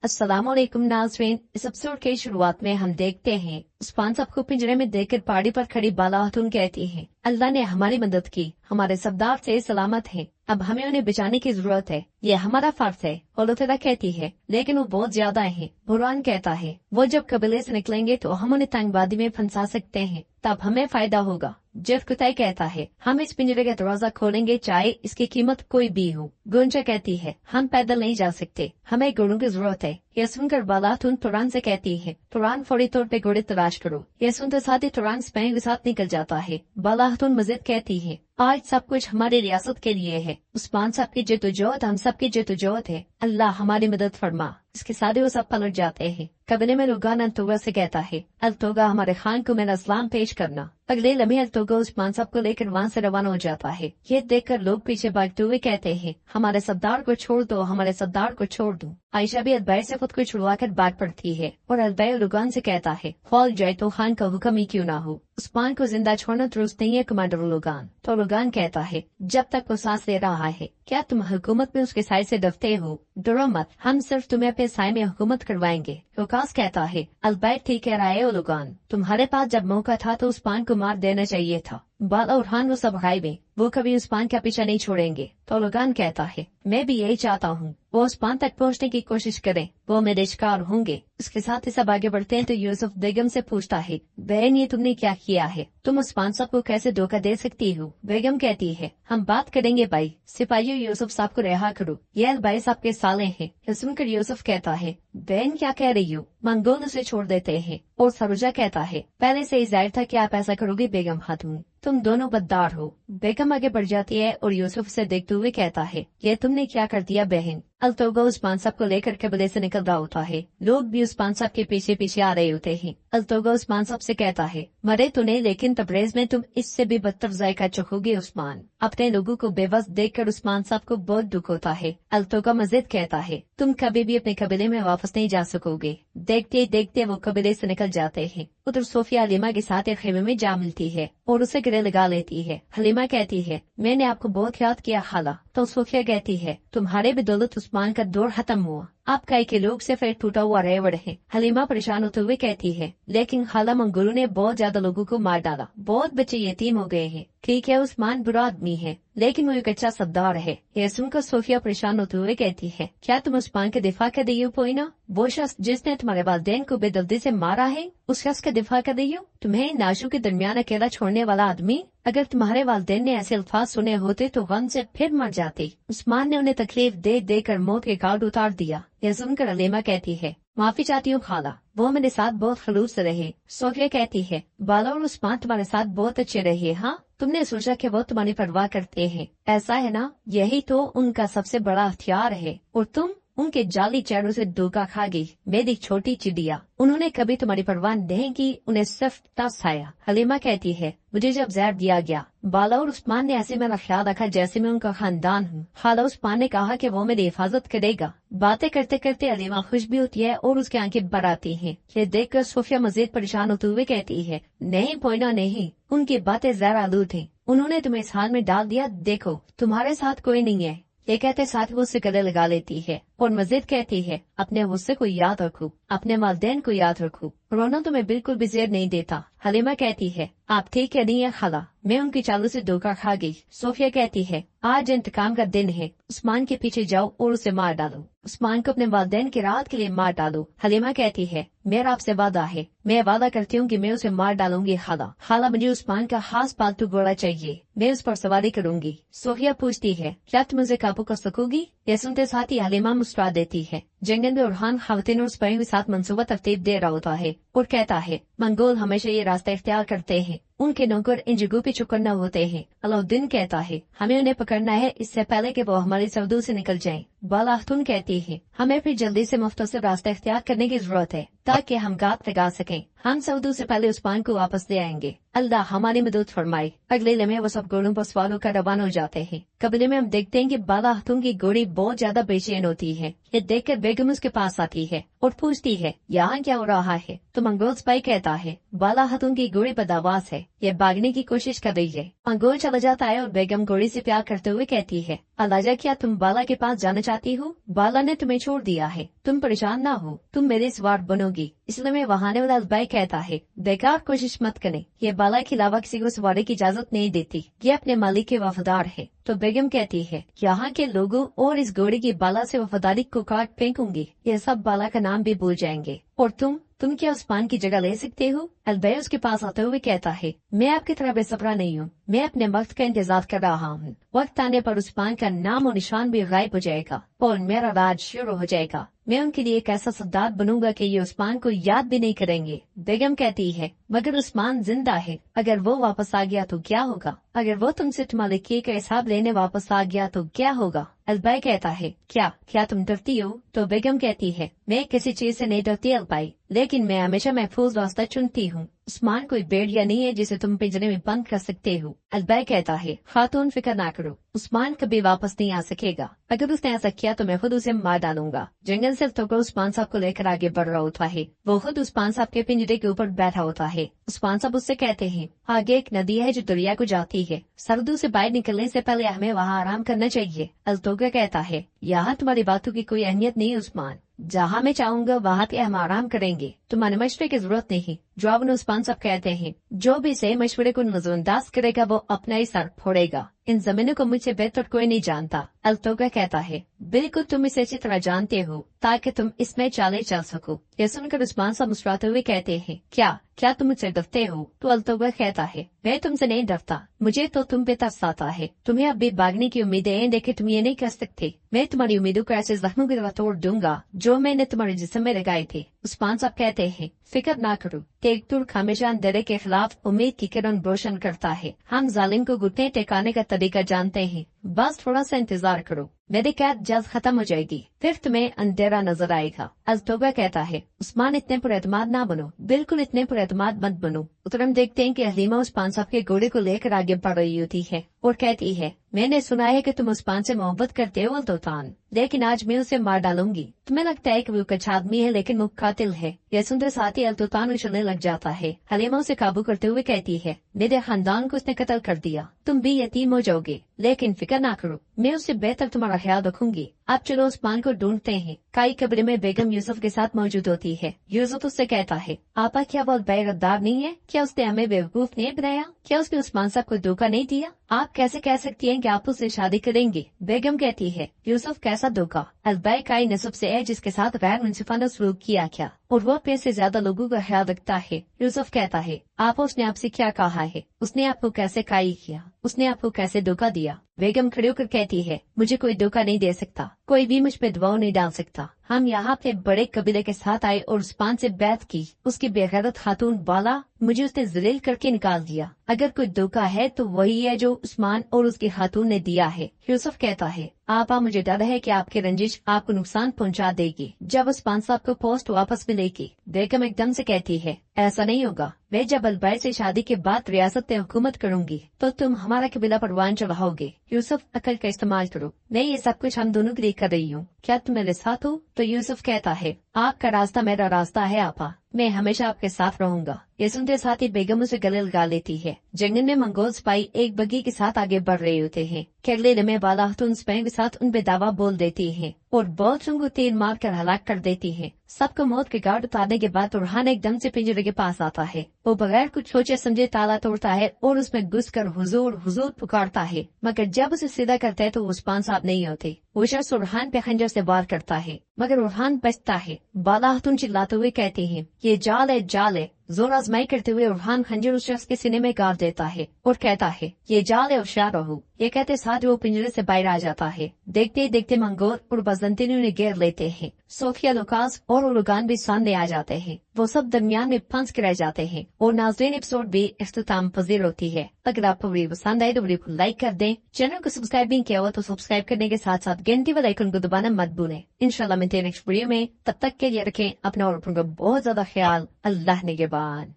अस्सलामुअलैकुम नाज़रीन, इस एपिसोड के शुरुआत में हम देखते हैं उस्मान साहब को पिंजरे में देखकर पहाड़ी पर खड़ी बाला खातून कहती है, अल्लाह ने हमारी मदद की, हमारे सरदार से सलामत है, अब हमें उन्हें बचाने की जरूरत है, ये हमारा फर्ज है। अल्लाह कहती है लेकिन वो बहुत ज्यादा है। बुरहान कहता है वो जब कबीले से निकलेंगे तो हम उन्हें तंगवादी में फंसा सकते हैं, तब हमें फायदा होगा। जेफ कुताई कहता है हम इस पिंजरे का दरवाजा खोलेंगे चाहे इसकी कीमत कोई भी हो। गुंजा कहती है हम पैदल नहीं जा सकते, हमें घोड़ों की जरूरत है। यह सुनकर बाला खातून तुरान से कहती है तुरान फौरी तौर पे घोड़े तलाश करो। यह सुनते साथ ही तुरान स्पेन के साथ निकल जाता है। बाला खातून मजीद कहती है आज सब कुछ हमारी रियासत के लिए है, उस्मान साहब की जद्दोजहद हम सब की जद्दोजहद है, अल्लाह हमारी मदद फरमा। इसके साथ ही वो सब पलट जाते हैं। कबीले में रुगान अल्तोगा से कहता है अल्तोगा हमारे खान को मेरा सलाम पेश करना। अगले लम्हे अल्तोगा उस्मान साहब को लेकर वहाँ से रवाना हो जाता है। ये देखकर लोग पीछे भागते हुए कहते हैं हमारे सरदार को छोड़ दो, हमारे सरदार को छोड़ दो। आयशा भी अदबै से खुद को छुड़वाकर भाग पड़ती है और अदबै रुगान से कहता है फौज जाए तो खान का हुक्म ही क्यों ना हो, उस्मान को जिंदा छोड़ना दुरुस्त नहीं है कमांडर रुगान। तो रुगान कहता है जब तक वो सांस ले रहा है क्या तुम हुकूमत में उसके साय से डरते हो, डरो मत, हम सिर्फ तुम्हें अपने साय में हुकूमत करवाएंगे। रुकास कहता है अलबैत ठीक कह रहा है रुगान, तुम्हारे पास जब मौका था तो उस्मान को मार देना चाहिए था। बाला और खान वो सब गायब हैं, वो कभी उस्मान का पीछा नहीं छोड़ेंगे। तो रुगान कहता है मैं भी यही चाहता हूँ, वो उस्मान तक पहुँचने की कोशिश करें, वो मेरे शिकार होंगे। इसके साथ ही सब आगे बढ़ते हैं तो यूसुफ बेगम से पूछता है बहन ये तुमने क्या किया है, तुम उस्मान साहब को कैसे धोखा दे सकती हो। बेगम कहती है हम बात करेंगे भाई, सिपाहियों यूसुफ साहब को रिहा करो, ये भाई साहब के साले हैं। यह सुनकर यूसुफ कहता है बहन क्या कह रही हो, मंगोल उसे छोड़ देते हैं। और सरोजा कहता है पहले से ही जाहिर था कि आप ऐसा करोगे बेगम खातून, तुम दोनों बददार हो। बेगम आगे बढ़ जाती है और यूसुफ से देखते हुए कहता है ये तुमने क्या कर दिया बहन। अल्तोगा उस्मान साहब को लेकर कबीले से निकल रहा होता है, लोग भी उस्मान साहब के पीछे पीछे आ रहे होते हैं। अल्तोगा उस्मान साहब से कहता है मरे तो नहीं लेकिन तबरेज में तुम इससे भी बदतर जायका चखोगे। उस्मान अपने लोगों को बेबस देखकर उस्मान साहब को बहुत दुख होता है। अल्तोगा मजीद कहता है तुम कभी भी अपने कबीले में वापस नहीं जा सकोगे। देखते देखते वो कबीले से निकल जाते हैं। उधर सोफिया हलीमा के साथ एक खेमे में जा मिलती है और उसे गले लगा लेती है। हलीमा कहती है मैंने आपको बहुत याद किया खाला। तो सोफिया कहती है तुम्हारे बदौलत उस्मान का दौर खत्म हुआ, आप कई के लोग से फिर टूटा हुआ रेवड़ है। हलीमा परेशान होते हुए कहती है लेकिन खाला मंगोलों ने बहुत ज्यादा लोगों को मार डाला, बहुत बच्चे यतीम हो गए हैं। ठीक है उस्मान बुरा आदमी है लेकिन वो एक अच्छा सरदार है। यह सुनकर सोफिया परेशान होते हुए कहती है क्या तुम उस्मान के दिफा कर रही हो पोइना, वो शख्स जिसने तुम्हारे वालिदैन को बेदर्दी से मारा है उस शख्स का दिफा कर रही हो, तुम्हें नाशों के दरमियान अकेला छोड़ने वाला आदमी। अगर तुम्हारे वालिदैन ने ऐसे अल्फाज सुने होते तो गम से फिर मर जाते। उस्मान ने उन्हें तकलीफ दे देकर मौत के घाट उतार दिया। यह सुनकर हलीमा कहती है माफी चाहती हूँ खाला, वो मेरे साथ बहुत खलूस रहे। सोफिया कहती है बाला और उस्मान तुम्हारे साथ बहुत अच्छे रहे, हाँ तुमने सोचा कि वो तुम्हारी परवाह करते हैं, ऐसा है ना, यही तो उनका सबसे बड़ा हथियार है और तुम उनके जाली चेहरों से धोखा खा गई। मेरी छोटी चिड़िया, उन्होंने कभी तुम्हारी परवाह नहीं की, उन्हें सिर्फ तरस आया। हलीमा कहती है मुझे जब जहर दिया गया बाला और उस्मान ने ऐसे मेरा ख्याल रखा जैसे मैं उनका खानदान हूँ। खाला उस्मान ने कहा कि वो मेरी हिफाजत करेगा। बातें करते करते हलीमा खुश भी होती है और उसकी आंखें भर आती हैं। ये देखकर सोफिया मजीद परेशान होते हुए कहती है नहीं पोइना नहीं, उनकी बातें जहर आलूद हैं, उन्होंने तुम्हें इस हाल में डाल दिया, देखो तुम्हारे साथ कोई नहीं है। ये कहते साथ वो उससे गले लगा लेती है और मजीद कहती है अपने गुस्से को याद रखो, अपने वालिदैन को याद रखो, रोना तुम्हें बिल्कुल भी जेर नहीं देता। हलीमा कहती है आप ठीक है नहीं है खाला, मैं उनकी चालों से धोखा खा गई। सोफिया कहती है आज इंतकाम का दिन है, उस्मान के पीछे जाओ और उसे मार डालो, उस्मान को अपने वालिदैन की राहत के लिए मार डालो। हलीमा कहती है मेरा आपसे वादा है, मैं वादा करती हूँ कि मैं उसे मार डालूंगी खाला। खाला मुझे उस्मान का खास पालतू घोड़ा चाहिए, मैं उस पर सवारी करूंगी। सोफिया पूछती है क्या तुम उसे काबू कर सकोगी। यह सुनते साथ ही हलीमा मुस्कुरा देती है। जंगल में उर्हान खातिन और सिपाहियों के साथ मंसूबा तरतीब दे रहा होता है और कहता है मंगोल हमेशा ये रास्ता इख्तियार करते हैं, उनके नौकर इन जगहों पे चुकन्ना होते हैं। अलाउद्दीन कहता है हमें उन्हें पकड़ना है इससे पहले कि वो हमारे सऊदों से निकल जाएं। बाला खातून कहती है हमें फिर जल्दी से मुख्तसर रास्ता इख्तियार करने की जरूरत है ताकि हम गात लगा सकें, हम सऊदों से पहले उस्मान को वापस ले आएंगे, अल्लाह हमारी मदद फरमाए। अगले लम्हे वो सब घोड़ों पर सवार होकर रवाना हो जाते हैं। कबीले में हम देखते हैं कि बाला खातून की घोड़ी बहुत ज्यादा बेचैन होती है। ये देखकर बेगम उसके पास आती है और पूछती है यहाँ क्या हो रहा है। तो मंगोल सिपाही कहता है बाला खातून की घोड़ी बदहवास है, ये भागने की कोशिश कर रही है। मंगोल चला जाता है और बेगम घोड़ी से प्यार करते हुए कहती है, अलाजा क्या तुम बाला के पास जाना चाहती हो? बाला ने तुम्हें छोड़ दिया है, तुम परेशान ना हो, तुम मेरे सवार बनोगी। इसलिए मैं वहाने वाला अलबाई कहता है, बेकार कोशिश मत करें, ये बाला के अलावा किसी को सवारी की इजाजत नहीं देती, ये अपने मालिक के वफादार है। तो बेगम कहती है, यहाँ के लोगों और इस घोड़े की बाला से वफादारी को काट फेंकूंगी, ये सब बाला का नाम भी भूल जाएंगे। और तुम क्या उस्मान की जगह ले सकते हो? अलबई उसके पास आते हुए कहता है, मैं आपकी तरह बेसब्रा नहीं हूँ, मैं अपने वक्त का इंतजार कर रहा हूँ। वक्त आने पर उस्मान का नाम और निशान भी गायब हो जाएगा और मेरा राज शुरू हो जाएगा। मैं उनके लिए एक ऐसा सरदार बनूंगा कि ये उस्मान को याद भी नहीं करेंगे। बेगम कहती है, मगर उस्मान जिंदा है, अगर वो वापस आ गया तो क्या होगा? अगर वो तुमसे तुम्हारे किए का हिसाब लेने वापस आ गया तो क्या होगा? अलबाई कहता है, क्या तुम डरती हो? तो बेगम कहती है, मैं किसी चीज से नहीं डरती अलबाई, लेकिन मैं हमेशा महफूज रास्ता चुनती हूँ। उस्मान कोई भेड़िया नहीं है जिसे तुम पिंजरे में बंद कर सकते हो। अलबाई कहता है, खातून फिक्र ना करो, उस्मान कभी वापस नहीं आ सकेगा। अगर उसने ऐसा किया तो मैं खुद उसे मार डालूंगा। जंगल से तो उस्मान साहब को लेकर आगे बढ़ रहा होता है। वो खुद उस्मान साहब के पिंजरे के ऊपर बैठा होता है। उस्मान साहब उससे कहते हैं, आगे एक नदी है जो दरिया को जाती है, सरदू से बाहर निकलने से पहले हमें वहाँ आराम करना चाहिए। अलतोगा कहता है, यहाँ तुम्हारी बातों की कोई अहमियत नहीं उस्मान, जहाँ मैं चाहूंगा वहाँ पे हम आराम करेंगे, तुम्हारे मशवरे की जरूरत नहीं। जवाब में उस्मान साहब कहते हैं, जो भी से मशवरे को नजरअंदाज करेगा वो अपना ही सर फोड़ेगा। इन जमीनों को मुझसे बेहतर कोई नहीं जानता। अलतोगा कहता है, बिल्कुल तुम इसे अच्छी तरह जानते हो ताकि तुम इसमें चाले चल सको। यह सुनकर उस्मान साहब मुस्कुराते हुए कहते हैं, क्या तुम मुझसे डरते हो? तो अलतोगा कहता है, मैं तुमसे नहीं डरता, मुझे तो तुम पे तरस आता है। तुम्हें अब भी भागने की उम्मीदें हैं, लेकिन तुम ये नहीं कर सकते। मैं तुम्हारी उम्मीदों को ऐसे जख्मों की तरह तोड़ दूंगा जो मैंने तुम्हारे जिस्म में लगाए थे। उस्मान साहब कहते हैं, फिक्र ना करो, तेग तुर्क हमेशा अंधेरे के खिलाफ उम्मीद की किरण रोशन करता है। हम जालिम को घुटने टेकाने का तरीका जानते हैं, बस थोड़ा सा इंतजार करो, मेरी कैद जल्द खत्म हो जाएगी, फिर तुम्हें अंधेरा नजर आएगा। अलतोगा कहता है, उस्मान इतने पुरएतमाद ना बनो, बिल्कुल इतने पुरएतमाद मत बनो। उधर हम देखते हैं कि हलीमा उस्मान साहब के घोड़े को लेकर आगे बढ़ रही होती है और कहती है, मैंने सुना है कि तुम उस्मान से मोहब्बत करते हो अल्तोतान, लेकिन आज मैं उसे मार डालूंगी। तुम्हें लगता है कि वो कुछ आदमी है लेकिन वो कातिल है। यह सुनते साथ ही अल्तोतान उछलने लग जाता है। हलीमा उसे काबू करते हुए कहती है, मेरे खानदान को उसने कत्ल कर दिया, तुम भी यतीम हो जाओगे, लेकिन फिक्र ना करो, मैं उससे बेहतर तुम्हारा ख्याल रखूंगी। अब चलो उस्मान को ढूंढते हैं। कई कब्र में बेगम यूसुफ के साथ मौजूद होती है। यूसुफ उससे कहता है, आपा क्या वो बेगद्दार नहीं है? क्या उसने हमें बेवकूफ नहीं बनाया? क्या उसने उस्मान साहब को धोखा नहीं दिया? आप कैसे कह सकती हैं कि आप उससे शादी करेंगे? बेगम कहती है, यूसुफ कैसा धोखा? अलबाई काई नस्ब से है जिसके साथ गैर मुनसिफाना सलूक किया क्या, और वो अपने से ज्यादा लोगों का ख्याल रखता है। यूसुफ कहता है, आप उसने आपसे क्या कहा है? उसने आपको कैसे काई किया? उसने आपको कैसे धोखा दिया? बेगम खड़े होकर कहती है, मुझे कोई धोखा नहीं दे सकता, कोई भी मुझ पे दबाव नहीं डाल सकता। हम यहाँ पे बड़े कबीले के साथ आए और उस्मान से बैत की। उसकी बेगैरत खातून बाला, मुझे उसने जलील करके निकाल दिया। अगर कोई धोखा है तो वही है जो उस्मान और उसकी खातून ने दिया है। यूसुफ कहता है, आपा मुझे डर है कि आपकी रंजिश आपको नुकसान पहुंचा देगी जब उस्मान साहब को पोस्ट वापस मिलेगी। बेगम एकदम से कहती है, ऐसा नहीं होगा, मैं जब अलबाई से शादी के बाद रियासत पे हुकूमत करूंगी तो तुम हमारा कबीला परवान चढ़ाओगे। यूसुफ, अकल का इस्तेमाल करो, मैं ये सब कुछ हम दोनों के लिए कर रही हूँ, क्या तुम मेरे साथ हो? तो यूसुफ कहता है, आपका रास्ता मेरा रास्ता है आपा, मैं हमेशा आपके साथ रहूंगा। ये सुनते साथ ही बेगम उसे गले लगा लेती है। जंगल में मंगोल सिपाही एक बग्घी के साथ आगे बढ़ रहे होते हैं। अगले लम्हे बाला खातून सिपाही के साथ उन पे दावा बोल देती है और बहुत को तीर मार कर हलाक कर देती है। सबको मौत के घाट उतारने के बाद बुरहान एकदम से पिंजरे के पास आता है। वो बगैर कुछ सोचे समझे ताला तोड़ता है और उसमें घुसकर हुजूर हुजूर पुकारता है, मगर जब उसे सीधा करता है तो उस्मान साहब नहीं होते। वो शख्स बुरहान पे खंजर से वार करता है, मगर बुरहान बचता है। बाला खातून चिल्लाते हुए कहते हैं, ये जाल है, जाल है। जोर आजमाई करते हुए बुरहान खंजर उस शख्स के सीने में गाड़ देता है और कहता है, ये जाल है, होशियार रहो। ये कहते साथ वो पिंजरे से बाहर आ जाता है। देखते देखते मंगोल और बजंतीनी उन्हें घेर लेते हैं। सोफिया, लुकास और उलुगान भी सामने आ जाते हैं। वो सब दरमियान में फंस के रह जाते हैं और नाज़रीन एपिसोड भी इख्तिताम पजीर होती है। अगर आपको वीडियो पसंद आए तो वीडियो को लाइक कर दें। चैनल को सब्सक्राइब नहीं किया हुआ तो सब्सक्राइब करने के साथ साथ घंटी वाले आइकन को दबाना मत भूलें। इंशाल्लाह मिलते हैं नेक्स्ट वीडियो में, तब तक के लिए रखें अपना और अपनों का बहुत ज्यादा ख्याल। अल्लाह निगहबान।